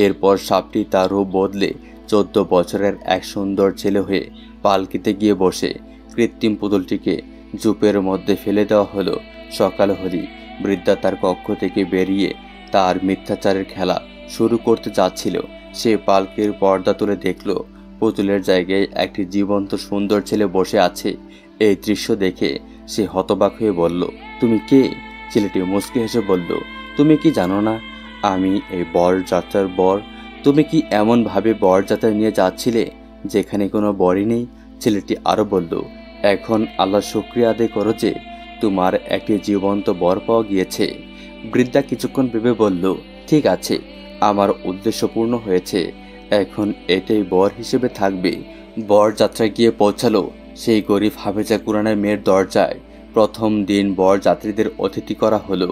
এরপর সাপটি তার রূপ বদলে 14 বছরের এক সুন্দর ছেলে হয়ে পালকিতে গিয়ে বসে। কৃত্রিম পুতুলটিকে জুপের মধ্যে ফেলে দেওয়া হলো। সকাল হলেই বৃদ্ধা তার কক্ষ থেকে বেরিয়ে তার মিথ্যাচারের খেলা শুরু করতে যাচ্ছিল। সে পালকির পর্দা তুলে দেখল পুতুলের জায়গায় একটি জীবন্ত সুন্দর ছেলে বসে আছে। এই দৃশ্য দেখে সে হতবাক হয়ে বলল, তুমি কে? ছেলেটি মুচকি হেসে বলল, তুমি কি জানো না আমি এই বরযাত্রার বর? তুমি কি এমনভাবে বরযাত্রা নিয়ে যাচ্ছিলে যেখানে কোনো বরই নেই? ছেলেটি আরও বলল, এখন আল্লাহ শুকরিয়া আদায় করো যে তোমার একটি জীবন্ত বর পাওয়া গিয়েছে। বৃদ্ধা কিছুক্ষণ ভেবে বলল, ঠিক আছে, আমার উদ্দেশ্য পূর্ণ হয়েছে, এখন এটাই বর হিসেবে থাকবে। বরযাত্রায় গিয়ে পৌঁছালো সেই গরিব হাফেজা কুরআনের মেয়ের দরজায়। প্রথম দিন বরযাত্রীদের অতিথি করা হলো।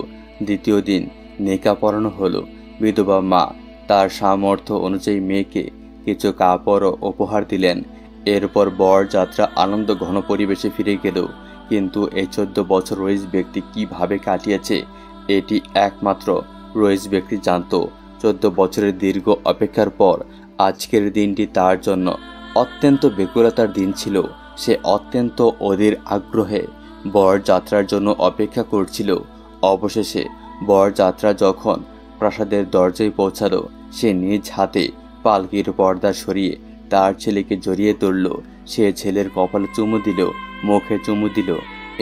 দ্বিতীয় দিন নেকা পরানো হলো। বিধবা মা তার সামর্থ্য অনুযায়ী মেয়েকে কিছু কাপড় উপহার দিলেন। এরপর বরযাত্রা আনন্দ ঘন পরিবেশে ফিরে গেল। কিন্তু এই 14 বছর রইস ব্যক্তি কিভাবে কাটিয়েছে এটি একমাত্র রইস ব্যক্তি জানত। 14 বছরের দীর্ঘ অপেক্ষার পর আজকের দিনটি তার জন্য অত্যন্ত ব্যাকুলতার দিন ছিল। সে অত্যন্ত অধীর আগ্রহে বরযাত্রার জন্য অপেক্ষা করছিল। অবশেষে বরযাত্রা যখন প্রাসাদের দরজায় পৌঁছালো, সে নিজ হাতে পালকির পর্দা সরিয়ে তার ছেলেকে জড়িয়ে ধরল। সে ছেলের কপালে চুমু দিল, মুখে চুমু দিল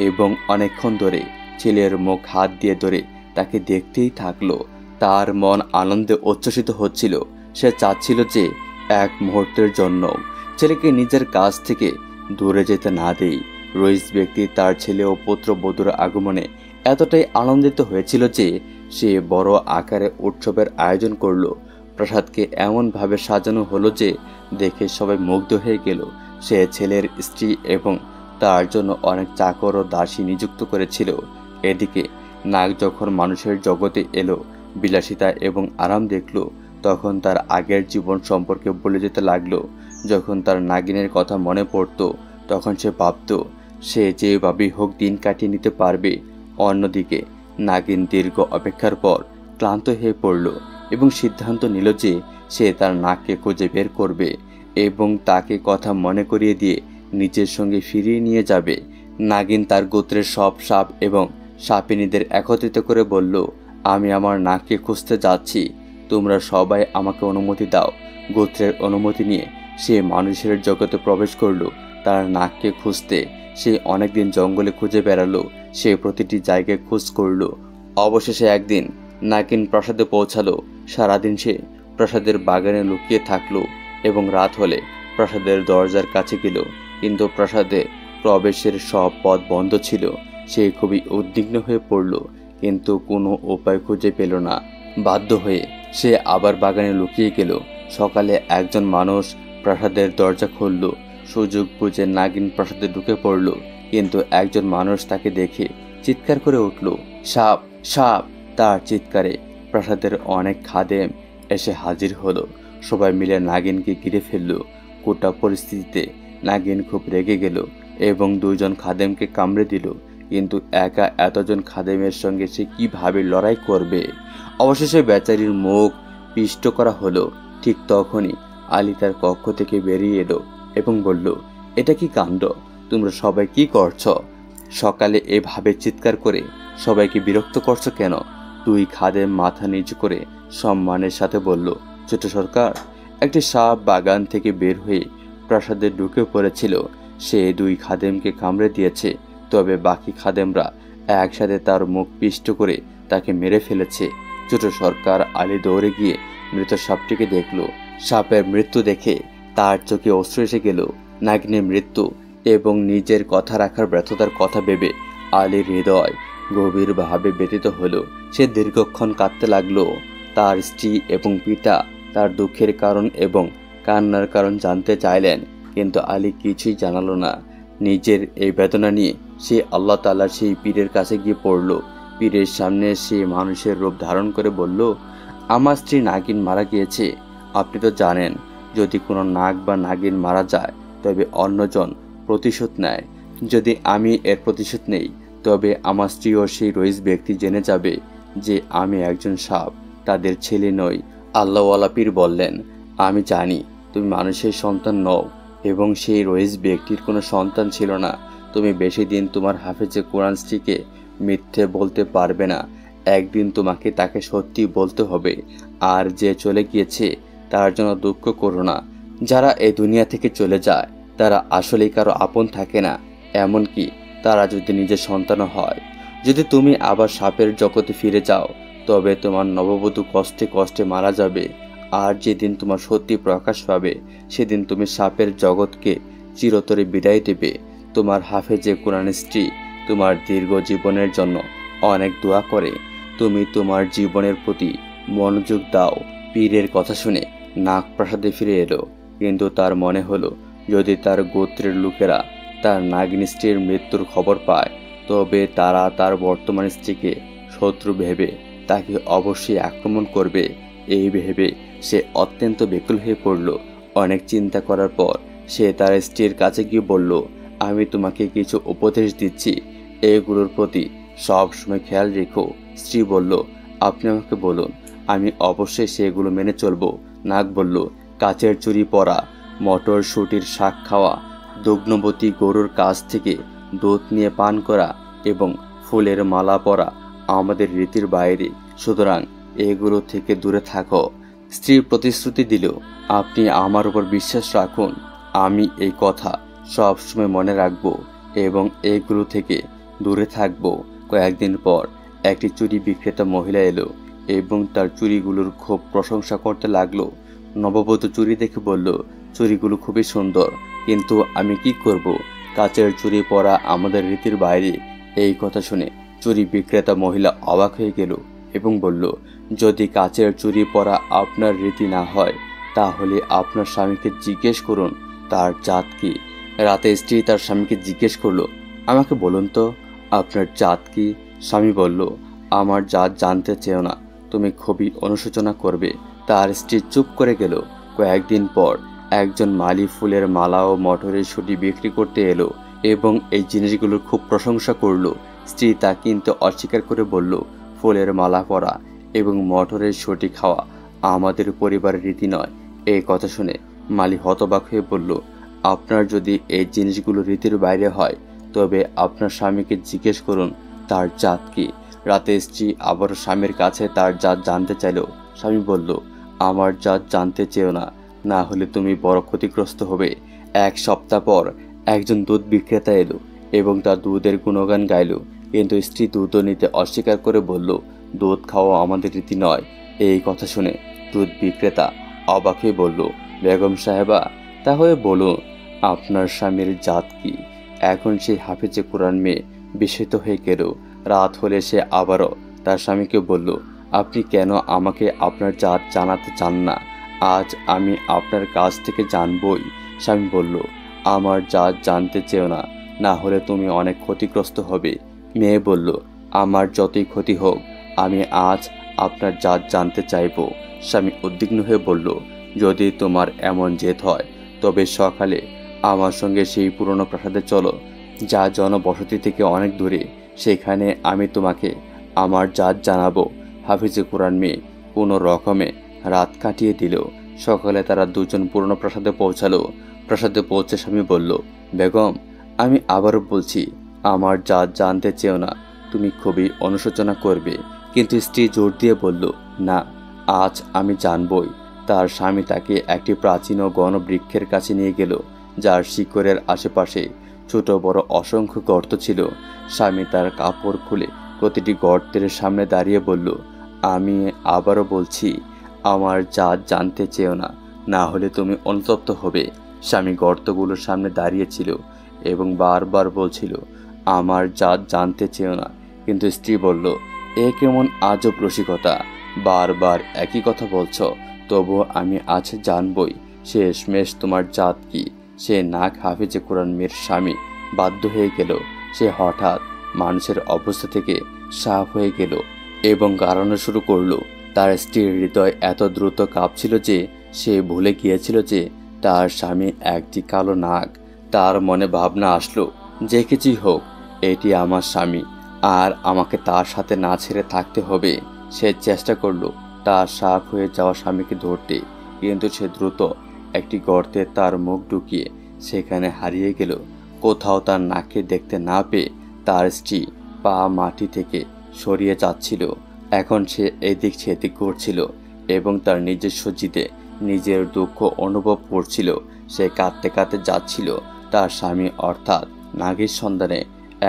এবং অনেকক্ষণ ধরে ছেলের মুখ হাত দিয়ে ধরে তাকে দেখতেই থাকলো। তার মন আনন্দে উচ্ছ্বসিত হচ্ছিল। সে চাচ্ছিল যে এক মুহূর্তের জন্য ছেলেকে নিজের কাছ থেকে দূরে যেতে না দেয়। রইস ব্যক্তি তার ছেলে ও পুত্রবধূর আগমনে এতটাই আনন্দিত হয়েছিল যে সে বড় আকারে উৎসবের আয়োজন করল। প্রাসাদকে এমনভাবে সাজানো হলো যে দেখে সবাই মুগ্ধ হয়ে গেল। সে ছেলের স্ত্রী এবং তার জন্য অনেক চাকর ও দাসী নিযুক্ত করেছিল। এদিকে নাগ যখন মানুষের জগতে এলো, বিলাসিতা এবং আরাম দেখল, তখন তার আগের জীবন সম্পর্কে বলে যেতে লাগলো। যখন তার নাগিনের কথা মনে পড়ত তখন সে ভাবত সে যেভাবেই হোক দিন কাটিয়ে নিতে পারবে। অন্যদিকে নাগিন দীর্ঘ অপেক্ষার পর ক্লান্ত হয়ে পড়ল এবং সিদ্ধান্ত নিল যে সে তার নাগকে খুঁজে বের করবে এবং তাকে কথা মনে করিয়ে দিয়ে নিজের সঙ্গে ফিরিয়ে নিয়ে যাবে। নাগিন তার গোত্রের সব সাপ এবং সাপিনীদের একত্রিত করে বলল, আমি আমার নাগকে খুঁজতে যাচ্ছি, তোমরা সবাই আমাকে অনুমতি দাও। গোত্রের অনুমতি নিয়ে সে মানুষের জগতে প্রবেশ করল তার নাগকে খুঁজতে। সে অনেকদিন জঙ্গলে খুঁজে বেড়ালো, সে প্রতিটি জায়গায় খোঁজ করল। অবশেষে একদিন নাগিন প্রাসাদে পৌঁছালো। সারাদিন সে প্রাসাদের বাগানে লুকিয়ে থাকলো এবং রাত হলে প্রাসাদের দরজার কাছে গেল, কিন্তু প্রাসাদে প্রবেশের সব পথ বন্ধ ছিল। সে খুবই উদ্বিগ্ন হয়ে পড়ল, কিন্তু কোনো উপায় খুঁজে পেল না। বাধ্য হয়ে সে আবার বাগানে লুকিয়ে গেল। সকালে একজন মানুষ প্রাসাদের দরজা খুলল। সুযোগ বুঝে নাগিন প্রাসাদে ঢুকে পড়ল, কিন্তু একজন মানুষ তাকে দেখে চিৎকার করে উঠল, সাপ, সাপ! তার চিৎকারে প্রাসাদের অনেক খাদেম এসে হাজির হলো। সবাই মিলে নাগিনকে ঘিরে ফেলল। গোটা পরিস্থিতিতে নাগিন খুব রেগে গেল এবং 2 জন খাদেমকে কামড়ে দিল, কিন্তু একা এতজন খাদেমের সঙ্গে সে কিভাবে লড়াই করবে? অবশেষে বেচারির মুখ পিষ্ট করা হলো। ঠিক তখনই আলী তার কক্ষ থেকে বেরিয়ে এলো এবং বলল, এটা কি কাণ্ড? তোমরা সবাই কি করছ? সকালে এভাবে চিৎকার করে সবাইকে বিরক্ত করছো কেন? দুই খাদেম মাথা নিচু করে সম্মানের সাথে বলল, ছোট সরকার, একটি সাপ বাগান থেকে বের হয়ে প্রাসাদে ঢুকে পড়েছিল। সে দুই খাদেমকে কামড়ে দিয়েছে, তবে বাকি খাদেমরা একসাথে তার মুখ পিষ্ট করে তাকে মেরে ফেলেছে। ছোট সরকার আলী দৌড়ে গিয়ে মৃত সাপটিকে দেখল। সাপের মৃত্যু দেখে তার চোখে অশ্রু এসে গেল। নাগিনীর মৃত্যু এবং নিজের কথা রাখার ব্যর্থতার কথা ভেবে আলীর হৃদয় গভীরভাবে ব্যথিত হলো। সে দীর্ঘক্ষণ কাঁদতে লাগলো। তার স্ত্রী এবং পিতা তার দুঃখের কারণ এবং কান্নার কারণ জানতে চাইলেন, কিন্তু আলী কিছুই জানালো না। নিজের এই বেদনা নিয়ে সে আল্লাহ তাআলার সেই পীরের কাছে গিয়ে পড়ল। পীরের সামনে সে মানুষের রূপ ধারণ করে বলল, আমার স্ত্রী নাগিন মারা গিয়েছে। আপনি তো জানেন, যদি কোনো নাগ বা নাগিন মারা যায় তবে অন্যজন প্রতিশোধ নেয়। যদি আমি এর প্রতিশোধ নেই তবে আমার স্ত্রী ও সেই রইস ব্যক্তি জেনে যাবে যে আমি একজন সাপ, তাদের ছেলে নই। আল্লাহওয়ালা পীর বললেন, আমি জানি তুমি মানুষের সন্তান নও এবং সেই রইস ব্যক্তির কোনো সন্তান ছিল না। তুমি বেশি দিন তোমার হাফেজে কোরআন স্ত্রীকে মিথ্যে বলতে পারবে না। একদিন তোমাকে তাকে সত্যি বলতে হবে। আর যে চলে গিয়েছে তার জন্য দুঃখ করো না। যারা এই দুনিয়া থেকে চলে যায় তারা আসলেই কারো আপন থাকে না, এমনকি তারা যদি নিজের সন্তানও হয়। যদি তুমি আবার সাপের জগতে ফিরে যাও তবে তোমার নববধূ কষ্টে কষ্টে মারা যাবে। আর যেদিন তোমার সত্যি প্রকাশ পাবে সেদিন তুমি সাপের জগৎকে চিরতরে বিদায় দেবে। তোমার হাফেজে কোরআনের স্ত্রী তোমার দীর্ঘ জীবনের জন্য অনেক দোয়া করে। তুমি তোমার জীবনের প্রতি মনোযোগ দাও। পীরের কথা শুনে নাগ প্রাসাদে ফিরে এলো, কিন্তু তার মনে হলো যদি তার গোত্রের লোকেরা তার নাগিনী স্ত্রীর মৃত্যুর খবর পায় তবে তারা তার বর্তমান স্ত্রীকে শত্রু ভেবে তাকে অবশ্যই আক্রমণ করবে। এই ভেবে সে অত্যন্ত ব্যাকুল হয়ে পড়ল। অনেক চিন্তা করার পর সে তার স্ত্রীর কাছে গিয়ে বলল, আমি তোমাকে কিছু উপদেশ দিচ্ছি, এগুলোর প্রতি সব সময় খেয়াল রেখো। স্ত্রী বলল, আপনি আমাকে বলুন, আমি অবশ্যই সেগুলো মেনে চলবো। নাগ বলল, কাচের চুড়ি পরা, মটরশুঁটির শাক খাওয়া, দুগ্নবতী গরুর কাছ থেকে দুধ নিয়ে পান করা এবং ফুলের মালা পরা আমাদের রীতির বাইরে, সুতরাং এগুলো থেকে দূরে থাকো। স্ত্রী প্রতিশ্রুতি দিল, আপনি আমার উপর বিশ্বাস রাখুন, আমি এই কথা সব সময় মনে রাখব এবং এগুলো থেকে দূরে থাকব। কয়েকদিন পর একটি চুড়ি বিক্রেতা মহিলা এলো এবং তার চুড়িগুলোর খুব প্রশংসা করতে লাগলো। নববধূ চুড়ি দেখে বলল, চুড়িগুলো খুবই সুন্দর, কিন্তু আমি কি করব? কাচের চুড়ি পরা আমাদের রীতির বাইরে। এই কথা শুনে চুড়ি বিক্রেতা মহিলা অবাক হয়ে গেল এবং বলল, যদি কাচের চুড়ি পরা আপনার রীতি না হয় তাহলে আপনার স্বামীকে জিজ্ঞেস করুন তার জাত কি। রাতে স্ত্রী তার স্বামীকে জিজ্ঞেস করলো, আমাকে বলুন তো আপনার জাত কি? স্বামী বলল, আমার জাত জানতে চেও না, তুমি খুবই অনুশোচনা করবে। তার স্ত্রী চুপ করে গেল। কয়েকদিন পর একজন মালি ফুলের মালা ও মটরের শুঁটি বিক্রি করতে এলো এবং এই জিনিসগুলোর খুব প্রশংসা করলো। স্ত্রী তা কিনতে অস্বীকার করে বলল, ফুলের মালা পরা এবং মটরের শুঁটি খাওয়া আমাদের পরিবারের রীতি নয়। এই কথা শুনে মালি হতবাক হয়ে বলল, আপনার যদি এই জিনিসগুলো রীতির বাইরে হয় তবে আপনার স্বামীকে জিজ্ঞেস করুন তার জাত কি। রাতে স্ত্রী আবার স্বামীর কাছে তার জাত জানতে চাইল। স্বামী বলল, আমার জাত জানতে চেও না, না হলে তুমি বড় ক্ষতিগ্রস্ত হবে। এক সপ্তাহ পর একজন দুধ বিক্রেতা এলো এবং তার দুধের গুণগান গাইল, কিন্তু স্ত্রী দুধও নিতে অস্বীকার করে বলল, দুধ খাওয়া আমাদের রীতি নয়। এই কথা শুনে দুধ বিক্রেতা অবাক হয়ে বলল, বেগম সাহেবা, তাহলে বলুন আপনার স্বামীর জাত কি। এখন সেই হাফেজে কোরআন মেয়ে বিস্মিত হয়ে গেল। রাত হলে সে আবারও তার স্বামীকে বলল, আপনি কেন আমাকে আপনার জাত জানাতে চান না? আজ আমি আপনার কাছ থেকে জানবই। স্বামী বলল, আমার জাত জানতে চেও না, না হলে তুমি অনেক ক্ষতিগ্রস্ত হবে। মেয়ে বলল, আমার যতই ক্ষতি হোক আমি আজ আপনার জাত জানতে চাইব। স্বামী উদ্বিগ্ন হয়ে বলল, যদি তোমার এমন জেদ হয় তবে সকালে আমার সঙ্গে সেই পুরনো প্রাসাদে চলো, যা জনবসতি থেকে অনেক দূরে। সেখানে আমি তোমাকে আমার জাত জানাবো। হাফিজে কোরআন মেয়ে কোনো রকমে রাত কাটিয়ে দিল। সকালে তারা দুজন পুরনো প্রাসাদে পৌঁছালো। প্রাসাদে পৌঁছে স্বামী বলল, বেগম, আমি আবারও বলছি, আমার জাত জানতে চেও না, তুমি খুবই অনুশোচনা করবে। কিন্তু স্ত্রী জোর দিয়ে বলল, না, আজ আমি জানবই। তার স্বামী তাকে একটি প্রাচীন ও ঘন বৃক্ষের কাছে নিয়ে গেল, যার শিকড়ের আশেপাশে ছোট বড় অসংখ্য গর্ত ছিল। স্বামী তার কাপড় খুলে প্রতিটি গর্তের সামনে দাঁড়িয়ে বলল, আমি আবারও বলছি, আমার জাত জানতে চেও না, না হলে তুমি অনুতপ্ত হবে। স্বামী গর্তগুলোর সামনে দাঁড়িয়েছিল এবং বারবার বলছিল, আমার জাত জানতে চেও না। কিন্তু স্ত্রী বলল, এ কেমন আজব রসিকতা, বারবার একই কথা বলছ, তবুও আমি আজ জানবই শেষমেশ তোমার জাত কি। সে নাক হাফিজে কোরআন মেয়ের স্বামী বাধ্য হয়ে গেল। সে হঠাৎ মানুষের অবস্থা থেকে সাফ হয়ে গেল এবং গাড়ানো শুরু করলো। তার স্ত্রীর হৃদয় এত দ্রুত কাঁপছিল যে সে ভুলে গিয়েছিল যে তার স্বামী একটি কালো নাগ। তার মনে ভাবনা আসলো, যে কিছুই হোক, এটি আমার স্বামী আর আমাকে তার সাথে না ছেড়ে থাকতে হবে। সে চেষ্টা করলো তার সাফ হয়ে যাওয়া স্বামীকে ধরতে, কিন্তু সে দ্রুত একটি গর্তে তার মুখ ঢুকিয়ে সেখানে হারিয়ে গেল। কোথাও তার নাককে দেখতে না পেয়ে তার স্ত্রী পা মাটি থেকে সরিয়ে যাচ্ছিল। এখন সে এদিক সেদিক করছিল এবং তার নিজস্ব জিতে নিজের দুঃখ অনুভব করছিল। সে কাঁদতে কাঁদতে যাচ্ছিল। তার স্বামী অর্থাৎ নাগের সন্ধানে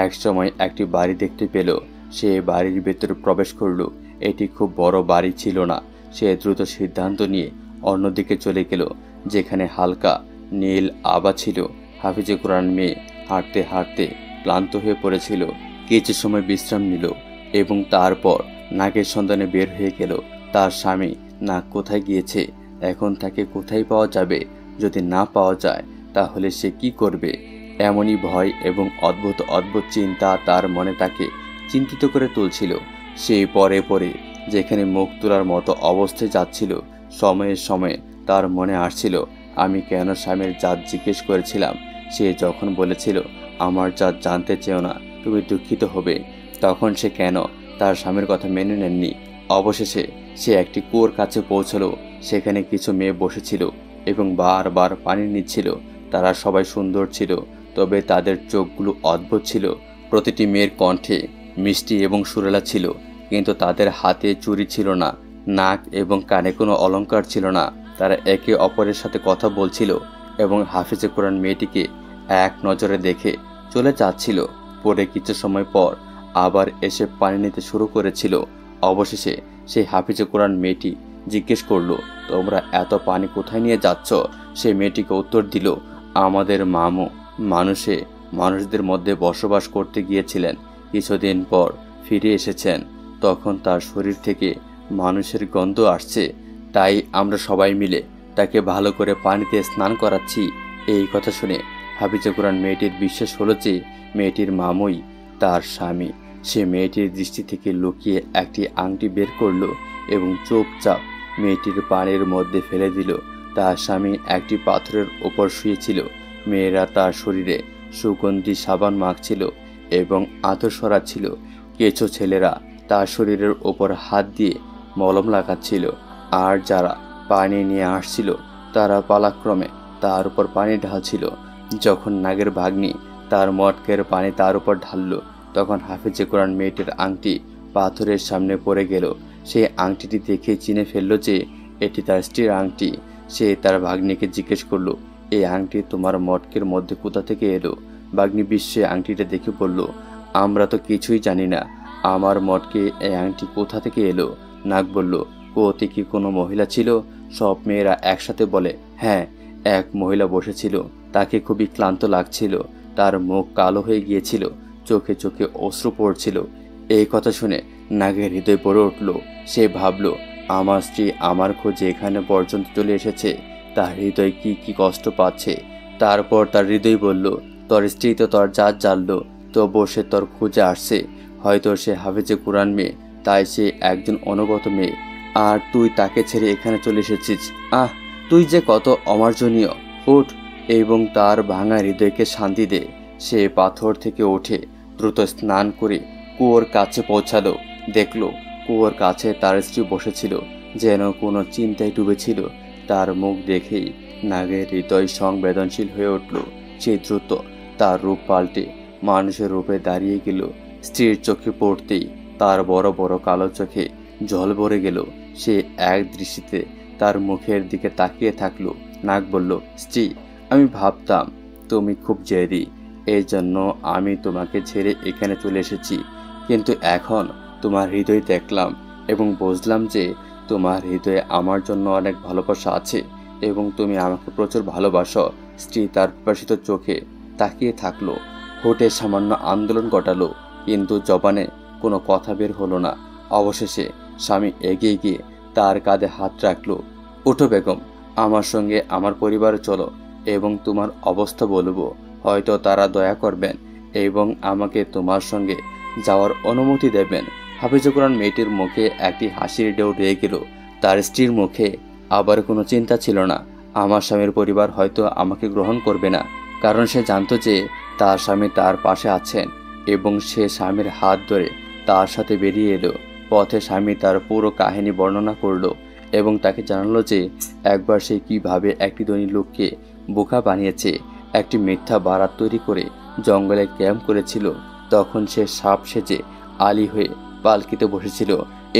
একসময় একটি বাড়ি দেখতে পেল। সে বাড়ির ভেতরে প্রবেশ করল। এটি খুব বড় বাড়ি ছিল না। সে দ্রুত সিদ্ধান্ত নিয়ে অন্যদিকে চলে গেল, যেখানে হালকা নীল আভা ছিল। হাফিজে কোরআন মেয়ে হাঁটতে হাঁটতে ক্লান্ত হয়ে পড়েছিল। কিছু সময় বিশ্রাম নিল এবং তারপর নাগের সন্ধানে বের হয়ে গেল। তার স্বামী নাগ কোথায় গিয়েছে, এখন তাকে কোথায় পাওয়া যাবে? যদি না পাওয়া যায় তাহলে সে কি করবে? এমনই ভয় এবং অদ্ভুত অদ্ভুত চিন্তা তার মনে তাকে চিন্তিত করে তুলছিল। সে পরে পরে যেখানে মুখ তোলার মতো অবস্থায় যাচ্ছিল, সময়ে সময়ে তার মনে আসছিল, আমি কেন স্বামীর জাত জিজ্ঞেস করেছিলাম? সে যখন বলেছিল, আমার জাত জানতে চেও না, তুমি দুঃখিত হবে, তখন সে কেন তার স্বামীর কথা মেনে নেননি? অবশেষে সে একটি কুয়োর কাছে পৌঁছলো। সেখানে কিছু মেয়ে বসেছিল এবং বারবার পানি নিচ্ছিল। তারা সবাই সুন্দর ছিল, তবে তাদের চোখগুলো অদ্ভুত ছিল। প্রতিটি মেয়ের কণ্ঠে মিষ্টি এবং সুরেলা ছিল, কিন্তু তাদের হাতে চুড়ি ছিল না, নাক এবং কানে কোনো অলংকার ছিল না। তারা একে অপরের সাথে কথা বলছিল এবং হাফিজে কোরআন মেয়েটিকে এক নজরে দেখে চলে যাচ্ছিল। পরে কিছু সময় পর আবার এসে পানি নিতে শুরু করেছিল। অবশেষে সেই হাফিজে কোরআন মেয়েটি জিজ্ঞেস করলো, তোমরা এত পানি কোথায় নিয়ে যাচ্ছ? সে মেয়েটিকে উত্তর দিল, আমাদের মামু মানুষদের মধ্যে বসবাস করতে গিয়েছিলেন, কিছুদিন পর ফিরে এসেছেন। তখন তার শরীর থেকে মানুষের গন্ধ আসছে, তাই আমরা সবাই মিলে তাকে ভালো করে পানিতে স্নান করাচ্ছি। এই কথা শুনে হাফিজে কোরআন মেয়েটির বিশ্বাস হলো যে মেয়েটির মামুই তার স্বামী। সে মেয়েটির দৃষ্টি থেকে লুকিয়ে একটি আংটি বের করলো এবং চুপচাপ মেয়েটির পানির মধ্যে ফেলে দিল। তার স্বামী একটি পাথরের ওপর শুয়েছিল। মেয়েরা তার শরীরে সুগন্ধি সাবান মাখছিল এবং আতর সরাচ্ছিল। কিছু ছেলেরা তার শরীরের ওপর হাত দিয়ে মলম লাগাচ্ছিল, আর যারা পানি নিয়ে আসছিল তারা পালাক্রমে তার উপর পানি ঢালছিল। যখন নাগের ভাগ্নি তার মটকের পানি তার উপর ঢালল, তখন হাফিজে কোরআন মেয়েটির আংটি পাথরের সামনে পড়ে গেল। সেই আংটিটি দেখে চিনে ফেলল যে এটি তার স্ত্রীর আংটি। সে তার ভাগ্নিকে জিজ্ঞেস করলো, এই আংটি তোমার মটকের মধ্যে কোথা থেকে এলো? ভাগ্নি বিস্ময়ে আংটিটা দেখে বলল, আমরা তো কিছুই জানি না, আমার মটকে এই আংটি কোথা থেকে এলো? নাগ বলল, কুয়োতে কি কোনো মহিলা ছিল? সব মেয়েরা একসাথে বলে, হ্যাঁ, এক মহিলা বসেছিল, তাকে খুবই ক্লান্ত লাগছিল, তার মুখ কালো হয়ে গিয়েছিল, চোখে চোখে অশ্রু পড়ছিল। এই কথা শুনে নাগের হৃদয় পড়ে উঠল। সে ভাবল, আমার স্ত্রী আমার খোঁজে এখানে পর্যন্ত চলে এসেছে, তার হৃদয় কি কি কষ্ট পাচ্ছে। তারপর তার হৃদয় বলল, তোর স্ত্রী তো তোর জাত জানলো, তবুও সে তোর খুঁজে আসছে। হয়তো সে হাফেজে কোরআন মেয়ে, তাই সে একজন অনুগত মেয়ে, আর তুই তাকে ছেড়ে এখানে চলে এসেছিস। আহ, তুই যে কত অমার্জনীয়! উঠ এবং তার ভাঙা হৃদয়কে শান্তি দে। সে পাথর থেকে উঠে দ্রুত স্নান করে কুয়োর কাছে পৌঁছালো। দেখলো কুয়োর কাছে তার স্ত্রী বসেছিল, যেন কোনো চিন্তায় ডুবেছিল। তার মুখ দেখেই নাগের হৃদয় সংবেদনশীল হয়ে উঠল। সে দ্রুত তার রূপ পাল্টে মানুষের রূপে দাঁড়িয়ে গেল। স্ত্রীর চোখে পড়তেই তার বড় বড় কালো চোখে জল ভরে গেল। সে এক দৃষ্টিতে তার মুখের দিকে তাকিয়ে থাকলো। নাগ বলল, স্ত্রী, আমি ভাবতাম তুমি খুব জেদি, এই জন্য আমি তোমাকে ছেড়ে এখানে চলে এসেছি। কিন্তু এখন তোমার হৃদয় দেখলাম এবং বুঝলাম যে তোমার হৃদয়ে আমার জন্য অনেক ভালোবাসা আছে এবং তুমি আমাকে প্রচুর ভালোবাসো। স্ত্রী তার প্রকাশিত চোখে তাকিয়ে থাকলো। হোঠে সামান্য আন্দোলন ঘটালো, কিন্তু জবানে কোনো কথা বের হলো না। অবশেষে স্বামী এগিয়ে গিয়ে তার কাঁধে হাত রাখলো। উঠো বেগম, আমার সঙ্গে আমার পরিবারে চলো এবং তোমার অবস্থা বলবো। হয়তো তারা দয়া করবেন এবং আমাকে তোমার সঙ্গে যাওয়ার অনুমতি দেবেন। হাফিজুল কোরআন মেয়েটির মুখে একটি হাসির ঢেউ রয়ে গেল। তার স্ত্রীর মুখে আবার কোনো চিন্তা ছিল না। আমার স্বামীর পরিবার হয়তো আমাকে গ্রহণ করবে না, কারণ সে জানতো যে তার স্বামী তার পাশে আছেন এবং সে স্বামীর হাত ধরে তার সাথে বেরিয়ে এলো। পথে স্বামী তার পুরো কাহিনী বর্ণনা করলো এবং তাকে জানালো যে একবার সে কিভাবে একটি ধনী লোককে বোকা বানিয়েছে। একটি মিথ্যা বারাত তৈরি করে জঙ্গলে ক্যাম্প করেছিল। তখন সে সাপ সেজে আলী হয়ে পালকিতে বসেছিল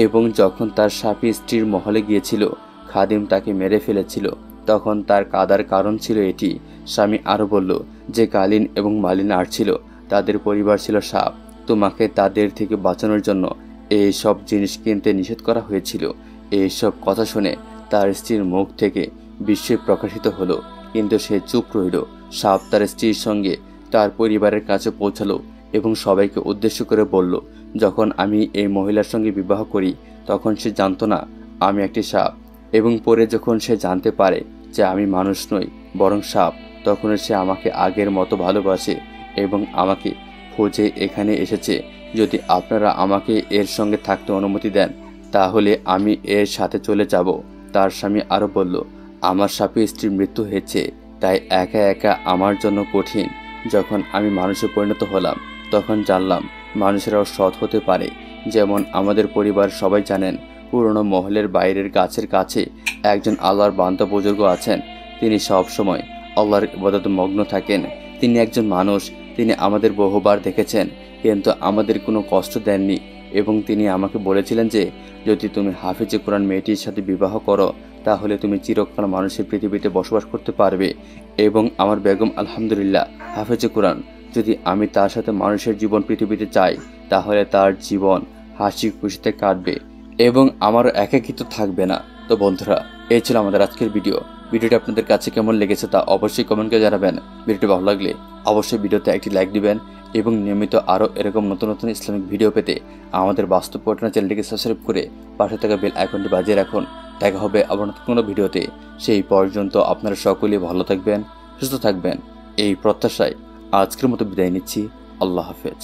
এবং যখন তার সাপী স্ত্রীর মহলে গিয়েছিল, খাদিম তাকে মেরে ফেলেছিল। তখন তার কাদার কারণ ছিল এটি। স্বামী আরও বলল যে কালীন এবং মালিন আসছিল, তাদের পরিবার ছিল সাপ। তোমাকে তাদের থেকে বাঁচানোর জন্য এই সব জিনিস কিনতে নিষেধ করা হয়েছিল। এই সব কথা শুনে তার স্ত্রীর মুখ থেকে বিস্ময় প্রকাশিত হলো, কিন্তু সে চুপ রইল। সাপ তার স্ত্রীর সঙ্গে তার পরিবারের কাছে পৌঁছালো এবং সবাইকে উদ্দেশ্য করে বলল, যখন আমি এই মহিলার সঙ্গে বিবাহ করি তখন সে জানতো না আমি একটি সাপ, এবং পরে যখন সে জানতে পারে যে আমি মানুষ নই বরং সাপ, তখন সে আমাকে আগের মতো ভালোবাসে এবং আমাকে খোঁজে এখানে এসেছে। যদি আপনারা আমাকে এর সঙ্গে থাকতে অনুমতি দেন তাহলে আমি এর সাথে চলে যাব। তার স্বামী আরও বলল, আমার সাপে স্ত্রীর মৃত্যু হয়েছে, তাই একা একা আমার জন্য কঠিন। যখন আমি মানুষে পরিণত হলাম তখন জানলাম মানুষেরাও সৎ হতে পারে। যেমন আমাদের পরিবার সবাই জানেন, পুরনো মহলের বাইরের গাছের কাছে একজন আল্লাহর বান্দা বুজুর্গ আছেন। তিনি সব সময় আল্লাহর ইবাদতে মগ্ন থাকেন। তিনি একজন মানুষ, তিনি আমাদের বহুবার দেখেছেন কিন্তু আমাদের কোনো কষ্ট দেননি এবং তিনি আমাকে বলেছিলেন যে যদি তুমি হাফিজে কোরআন মেয়েটির সাথে বিবাহ করো তাহলে তুমি চিরকাল মানুষের পৃথিবীতে বসবাস করতে পারবে। এবং আমার বেগম আলহামদুলিল্লাহ হাফিজে কোরআন, যদি আমি তার সাথে মানুষের জীবন পৃথিবীতে চাই তাহলে তার জীবন হাসি খুশিতে কাটবে এবং আমারও একাকিত্ব থাকবে না। তো বন্ধুরা, এই ছিল আমাদের আজকের ভিডিওটি আপনাদের কাছে কেমন লেগেছে তা অবশ্যই কমেন্ট করে জানাবেন। ভিডিওটি ভালো লাগলে অবশ্যই ভিডিওতে একটি লাইক দিবেন এবং নিয়মিত আরও এরকম নতুন নতুন ইসলামিক ভিডিও পেতে আমাদের বাস্তব ঘটনা চ্যানেলটিকে সাবস্ক্রাইব করে পাশে থাকা বেল আইকনটি বাজিয়ে রাখুন। দেখা হবে আবার নতুন কোনো ভিডিওতে। সেই পর্যন্ত আপনারা সকলেই ভালো থাকবেন, সুস্থ থাকবেন, এই প্রত্যাশায় আজকের মতো বিদায় নিচ্ছি। আল্লাহ হাফেজ।